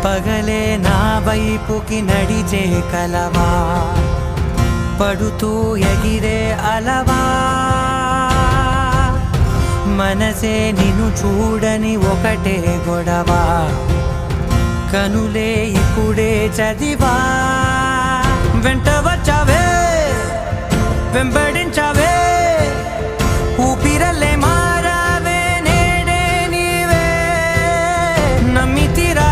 పగలే నా వైపుకి నడిచే కలవా, పడుతూ ఎగిరే అలవా, మనసే నిన్ను చూడని ఒకటే గొడవ, కనులే ఇప్పుడే చదివా. వెంట వచ్చావే వెంబడించావే, ఊపిరల్లే మారావే నేడే నీవే, నమ్మి తీరా